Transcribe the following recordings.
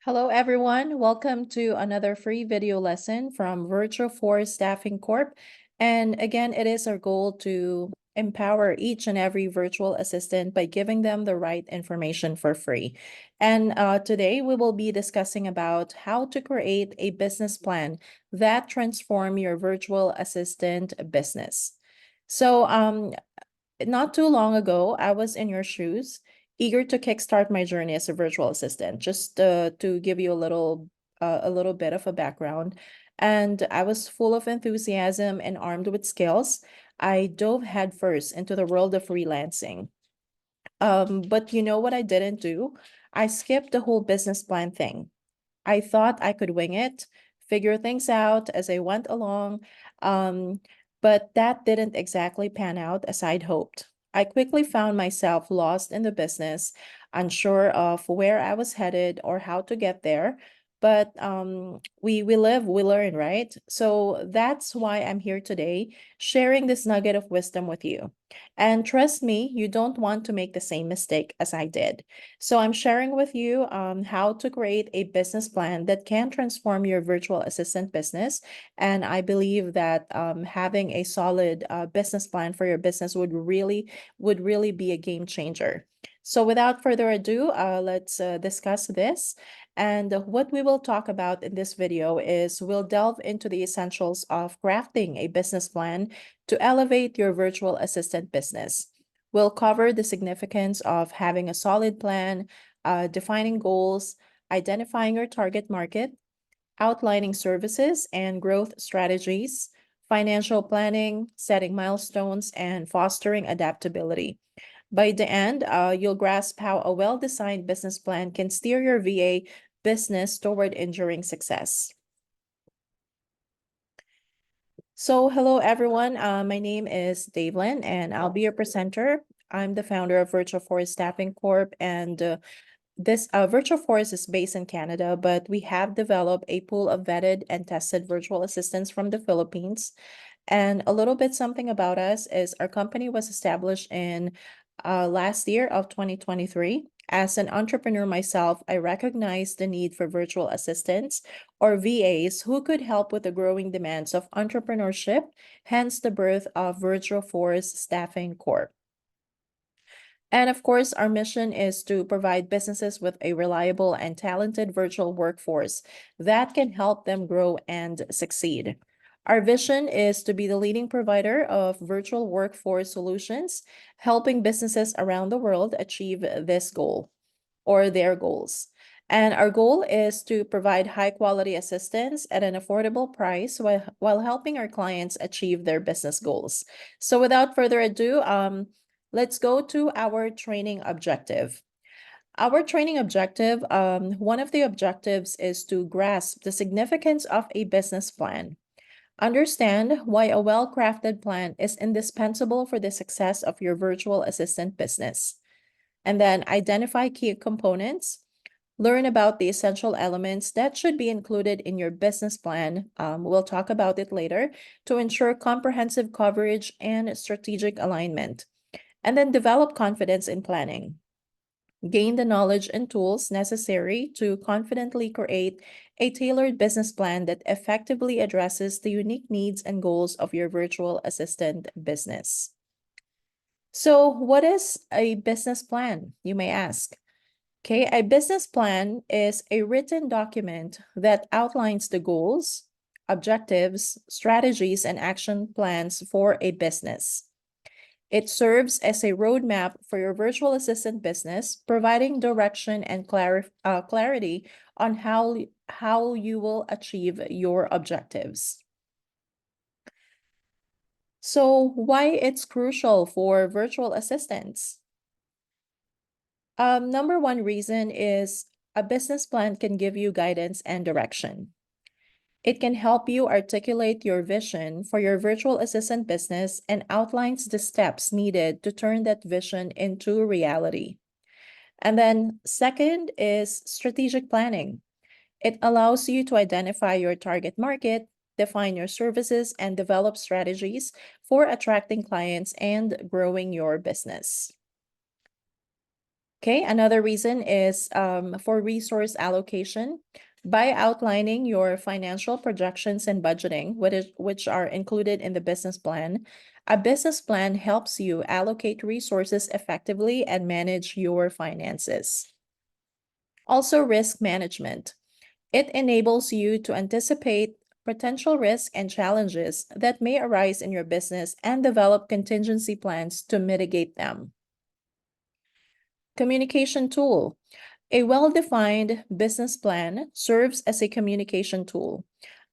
Hello, everyone. Welcome to another free video lesson from Virtual Force Staffing Corp. And again, it is our goal to empower each and every virtual assistant by giving them the right information for free. And today we will be discussing about how to create a business plan that transform your virtual assistant business. So not too long ago, I was in your shoes, eager to kickstart my journey as a virtual assistant. Just to give you a little bit of a background, and I was full of enthusiasm and armed with skills. I dove headfirst into the world of freelancing. But you know what I didn't do? I skipped the whole business plan thing. I thought I could wing it, figure things out as I went along, um, but that didn't exactly pan out as I'd hoped. I quickly found myself lost in the business, unsure of where I was headed or how to get there. But we live, we learn, right? So that's why I'm here today, sharing this nugget of wisdom with you. And trust me, you don't want to make the same mistake as I did. So I'm sharing with you how to create a business plan that can transform your virtual assistant business. And I believe that having a solid business plan for your business would really be a game changer. So without further ado, let's discuss this. And what we will talk about in this video is we'll delve into the essentials of crafting a business plan to elevate your virtual assistant business. We'll cover the significance of having a solid plan, defining goals, identifying your target market, outlining services and growth strategies, financial planning, setting milestones, and fostering adaptability. By the end, you'll grasp how a well-designed business plan can steer your VA business toward enduring success. So, hello everyone. My name is Davlin, and I'll be your presenter. I'm the founder of Virtual Force Staffing Corp, and this Virtual Force is based in Canada, but we have developed a pool of vetted and tested virtual assistants from the Philippines. And a little bit something about us is our company was established in last year of 2023. As an entrepreneur myself, I recognize the need for virtual assistants or VAs who could help with the growing demands of entrepreneurship, hence the birth of Virtual Force Staffing Corp. And of course, our mission is to provide businesses with a reliable and talented virtual workforce that can help them grow and succeed. Our vision is to be the leading provider of virtual workforce solutions, helping businesses around the world achieve this goal or their goals. And our goal is to provide high quality assistance at an affordable price while helping our clients achieve their business goals. So without further ado, let's go to our training objective. Our training objective, one of the objectives is to grasp the significance of a business plan. Understand why a well-crafted plan is indispensable for the success of your virtual assistant business. And then identify key components. Learn about the essential elements that should be included in your business plan. We'll talk about it later to ensure comprehensive coverage and strategic alignment. And then develop confidence in planning. Gain the knowledge and tools necessary to confidently create a tailored business plan that effectively addresses the unique needs and goals of your virtual assistant business. So, what is a business plan, you may ask? Okay, a business plan is a written document that outlines the goals, objectives, strategies, and action plans for a business. It serves as a roadmap for your virtual assistant business, providing direction and clarity on how you will achieve your objectives. So, why it's crucial for virtual assistants? Number one reason is a business plan can give you guidance and direction. It can help you articulate your vision for your virtual assistant business and outlines the steps needed to turn that vision into reality. And then second is strategic planning. It allows you to identify your target market, define your services, and develop strategies for attracting clients and growing your business. Okay, another reason is for resource allocation. By outlining your financial projections and budgeting, which are included in the business plan, a business plan helps you allocate resources effectively and manage your finances. Also, risk management. It enables you to anticipate potential risks and challenges that may arise in your business and develop contingency plans to mitigate them. Communication tool. A well-defined business plan serves as a communication tool,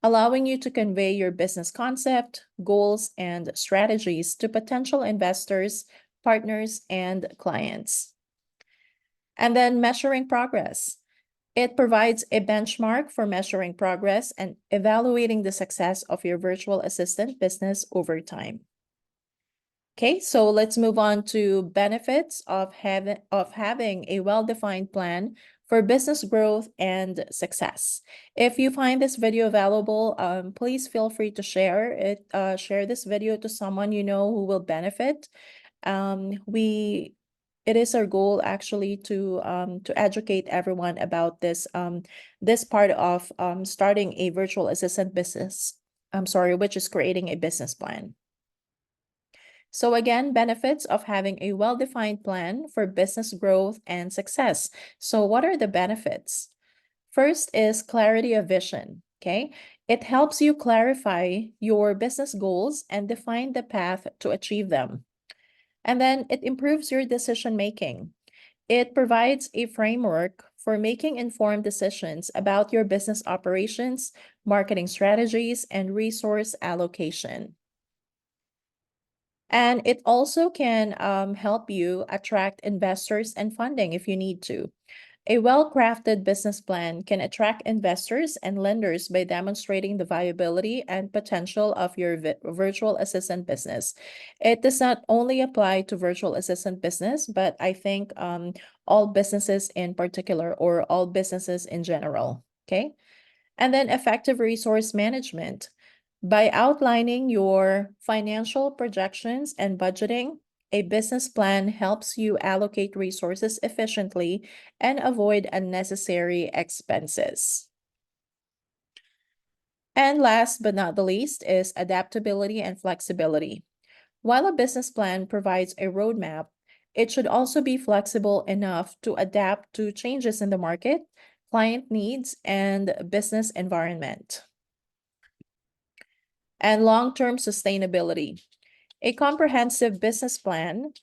allowing you to convey your business concept, goals, and strategies to potential investors, partners, and clients. And then measuring progress. It provides a benchmark for measuring progress and evaluating the success of your virtual assistant business over time. Okay, so let's move on to benefits of having a well-defined plan for business growth and success. If you find this video valuable, please feel free to share it. Share this video to someone you know who will benefit. It is our goal actually to educate everyone about this part of starting a virtual assistant business. I'm sorry, which is creating a business plan. So again, benefits of having a well-defined plan for business growth and success. So what are the benefits? First is clarity of vision, okay? It helps you clarify your business goals and define the path to achieve them. And then it improves your decision making. It provides a framework for making informed decisions about your business operations, marketing strategies, and resource allocation. And it also can help you attract investors and funding if you need to. A well-crafted business plan can attract investors and lenders by demonstrating the viability and potential of your virtual assistant business. It does not only apply to virtual assistant business, but I think all businesses in particular or all businesses in general, okay? And then effective resource management. By outlining your financial projections and budgeting, a business plan helps you allocate resources efficiently and avoid unnecessary expenses. And last but not the least is adaptability and flexibility. While a business plan provides a roadmap, it should also be flexible enough to adapt to changes in the market, client needs, and business environment. And long-term sustainability. A comprehensive business plan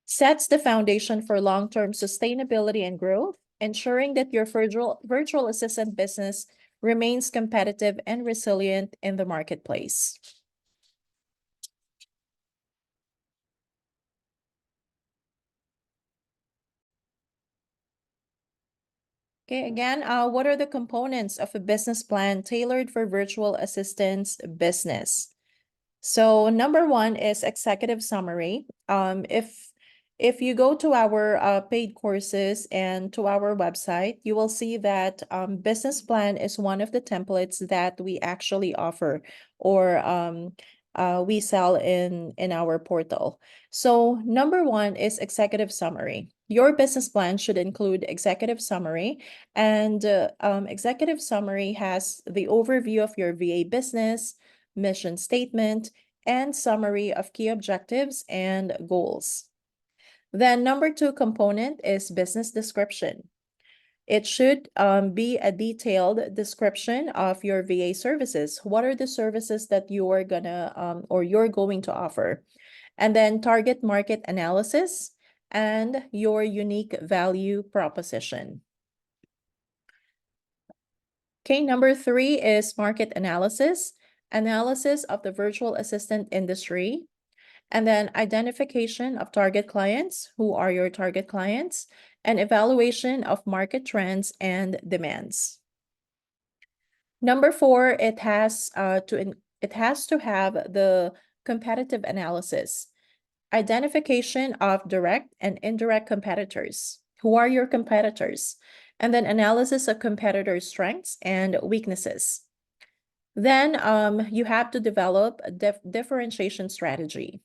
sets the foundation for long-term sustainability and growth, ensuring that your virtual assistant business remains competitive and resilient in the marketplace. Okay, again, what are the components of a business plan tailored for virtual assistants business? So number one is executive summary. If you go to our paid courses and to our website, you will see that business plan is one of the templates that we actually offer or we sell in our portal. So number one is executive summary. Your business plan should include executive summary, and executive summary has the overview of your VA business, mission statement, and summary of key objectives and goals. Then number two component is business description. It should be a detailed description of your VA services. What are the services that you're gonna or you're going to offer? And then target market analysis and your unique value proposition. Okay, number three is market analysis, analysis of the virtual assistant industry, and then identification of target clients, who are your target clients, and evaluation of market trends and demands. Number four, it has to have the competitive analysis, identification of direct and indirect competitors. Who are your competitors? And then analysis of competitors' strengths and weaknesses. Then you have to develop a differentiation strategy.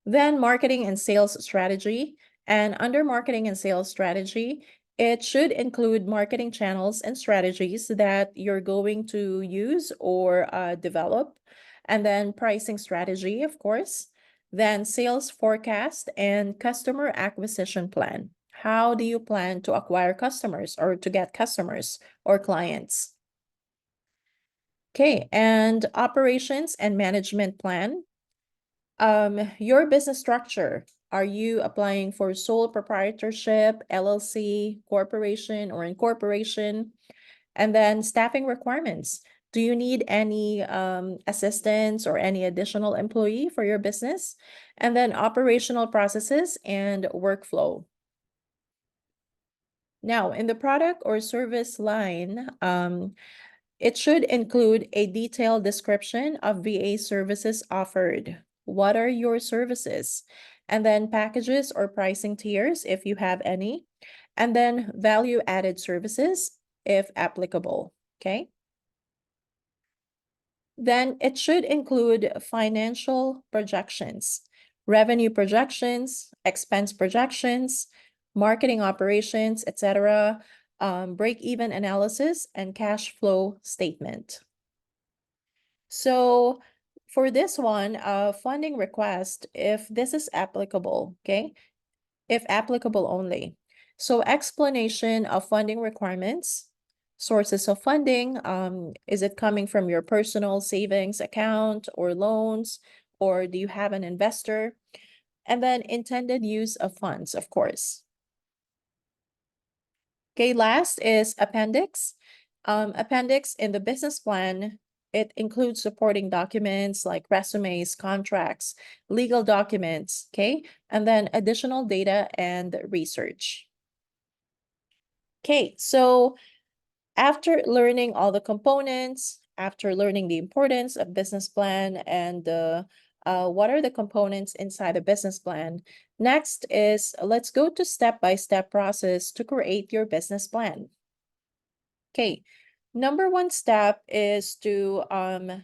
Then marketing and sales strategy. And under marketing and sales strategy, it should include marketing channels and strategies that you're going to use or develop. And then pricing strategy, of course. Then sales forecast and customer acquisition plan. How do you plan to acquire customers or to get customers or clients? Okay, and operations and management plan. Your business structure. Are you applying for sole proprietorship, LLC, corporation, or incorporation? And then staffing requirements. Do you need any assistance or any additional employee for your business? And then operational processes and workflow. Now, in the product or service line, it should include a detailed description of VA services offered. What are your services? And then packages or pricing tiers, if you have any. And then value added services, if applicable. Okay. Then it should include financial projections, revenue projections, expense projections, marketing operations, etc., break-even analysis, and cash flow statement. So for this one, funding request, if this is applicable, okay, if applicable only. So explanation of funding requirements, sources of funding, is it coming from your personal savings account or loans, or do you have an investor? And then intended use of funds, of course. Okay, last is appendix. Appendix in the business plan, it includes supporting documents like resumes, contracts, legal documents, okay? And then additional data and research. Okay, so after learning all the components, after learning the importance of business plan and what are the components inside a business plan, next is let's go to step-by-step process to create your business plan. Okay, number one step is to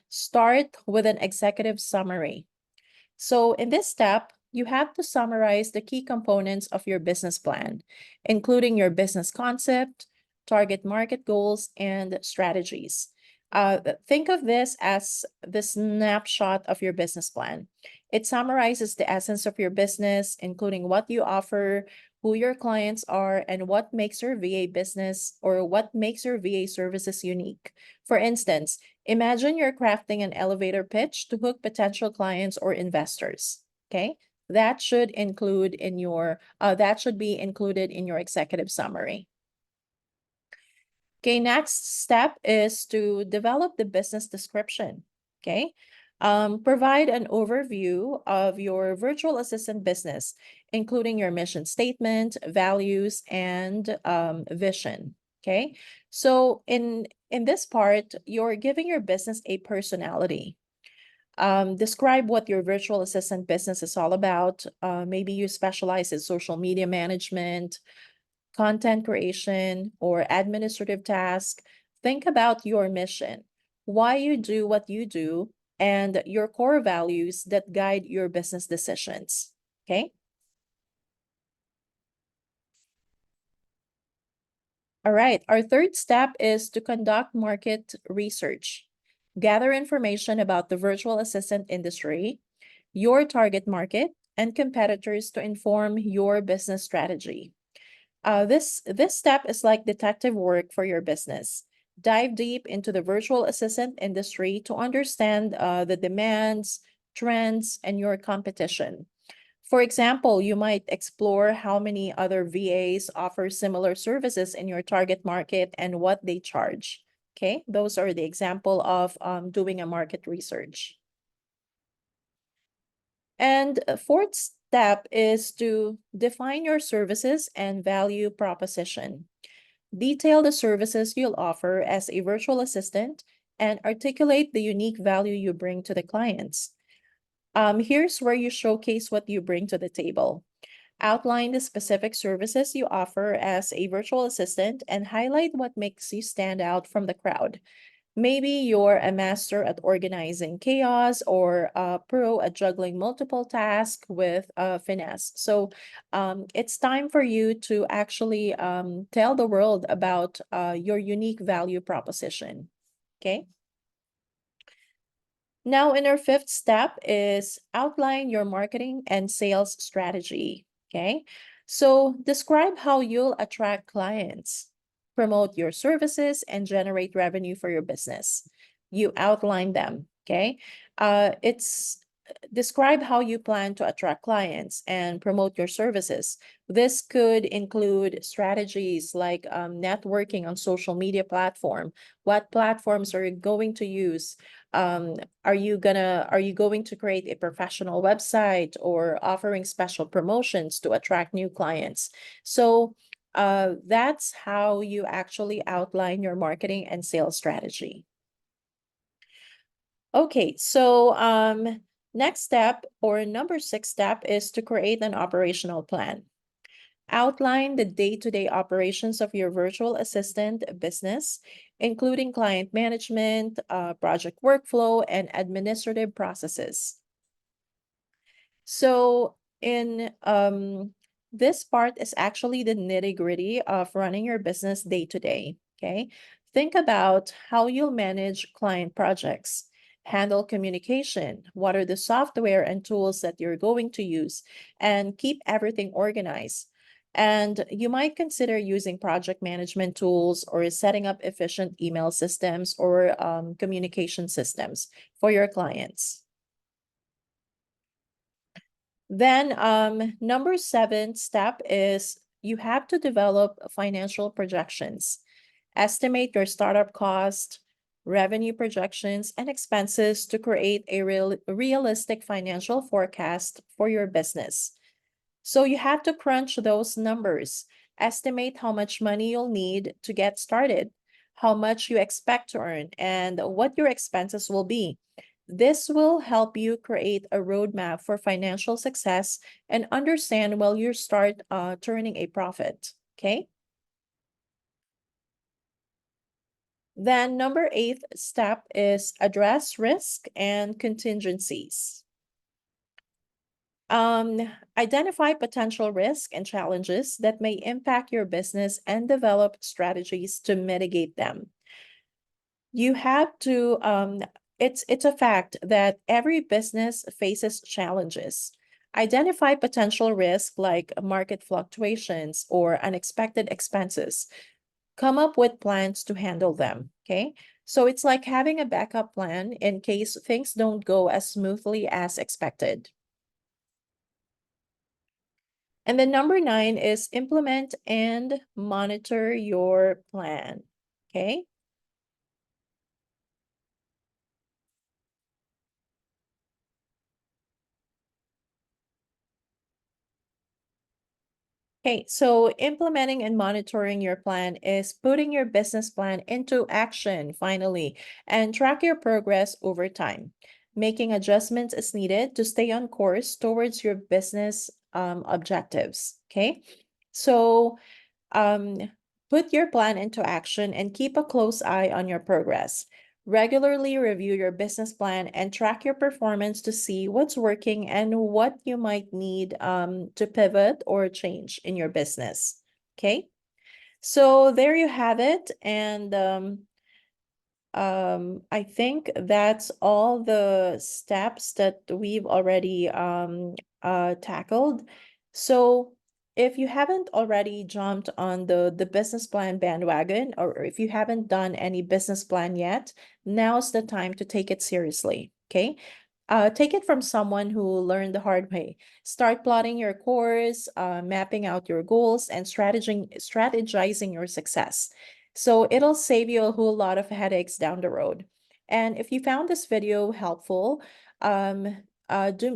start with an executive summary. So in this step, you have to summarize the key components of your business plan, including your business concept, target market goals, and strategies. Think of this as the snapshot of your business plan. It summarizes the essence of your business, including what you offer, who your clients are, and what makes your VA business or what makes your VA services unique. For instance, imagine you're crafting an elevator pitch to hook potential clients or investors. Okay, that should be included in your executive summary. Okay, next step is to develop the business description. Okay, provide an overview of your virtual assistant business, including your mission statement, values, and vision. Okay, so in this part, you're giving your business a personality. Describe what your virtual assistant business is all about. Maybe you specialize in social media management, content creation, or administrative tasks. Think about your mission, why you do what you do, and your core values that guide your business decisions. Okay. All right. Our third step is to conduct market research. Gather information about the virtual assistant industry, your target market, and competitors to inform your business strategy. This step is like detective work for your business. Dive deep into the virtual assistant industry to understand the demands, trends, and your competition. For example, you might explore how many other VAs offer similar services in your target market and what they charge. Okay, those are the example of doing a market research. And fourth step is to define your services and value proposition. Detail the services you'll offer as a virtual assistant and articulate the unique value you bring to the clients. Here's where you showcase what you bring to the table. Outline the specific services you offer as a virtual assistant and highlight what makes you stand out from the crowd. Maybe you're a master at organizing chaos or a pro at juggling multiple tasks with finesse. So it's time for you to actually tell the world about your unique value proposition. Okay. Now, in our fifth step is outline your marketing and sales strategy. Okay. So describe how you'll attract clients, promote your services, and generate revenue for your business. You outline them. Okay. It's describe how you plan to attract clients and promote your services. This could include strategies like networking on social media platform. What platforms are you going to use? Um, are you going to create a professional website or offering special promotions to attract new clients? So that's how you actually outline your marketing and sales strategy. Okay, so next step or number six step is to create an operational plan. Outline the day-to-day operations of your virtual assistant business, including client management, project workflow, and administrative processes. So in this part is actually the nitty-gritty of running your business day to day. Okay. Think about how you'll manage client projects, handle communication, what are the software and tools that you're going to use, and keep everything organized. And you might consider using project management tools or setting up efficient email systems or communication systems for your clients. Then number seven step is you have to develop financial projections. Estimate your startup cost, revenue projections, and expenses to create a realistic financial forecast for your business. So you have to crunch those numbers, estimate how much money you'll need to get started, how much you expect to earn, and what your expenses will be. This will help you create a roadmap for financial success and understand while you start turning a profit. Okay. Then number eight step is address risk and contingencies. Identify potential risk and challenges that may impact your business and develop strategies to mitigate them. You have to, it's a fact that every business faces challenges. Identify potential risk like market fluctuations or unexpected expenses. Come up with plans to handle them. Okay. So it's like having a backup plan in case things don't go as smoothly as expected. And then number nine is implement and monitor your plan. Okay. Okay, so implementing and monitoring your plan is putting your business plan into action finally and track your progress over time, making adjustments as needed to stay on course towards your business objectives. Okay, so um, put your plan into action and keep a close eye on your progress. Regularly review your business plan and track your performance to see what's working and what you might need to pivot or change in your business. Okay, so there you have it. And I think that's all the steps that we've already tackled. So if you haven't already jumped on the business plan bandwagon, or if you haven't done any business plan yet, now's the time to take it seriously. Okay. Take it from someone who learned the hard way. Start plotting your course, mapping out your goals, and strategizing your success. So it'll save you a whole lot of headaches down the road. And if you found this video helpful,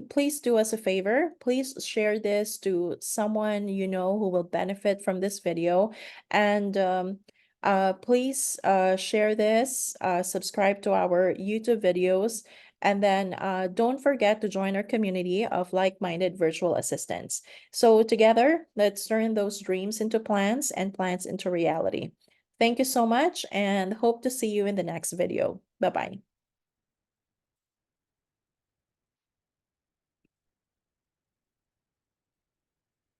please do us a favor. Please share this to someone you know who will benefit from this video. And please share this, subscribe to our YouTube videos, and then don't forget to join our community of like-minded virtual assistants. So together, let's turn those dreams into plans and plans into reality. Thank you so much and hope to see you in the next video. Bye-bye.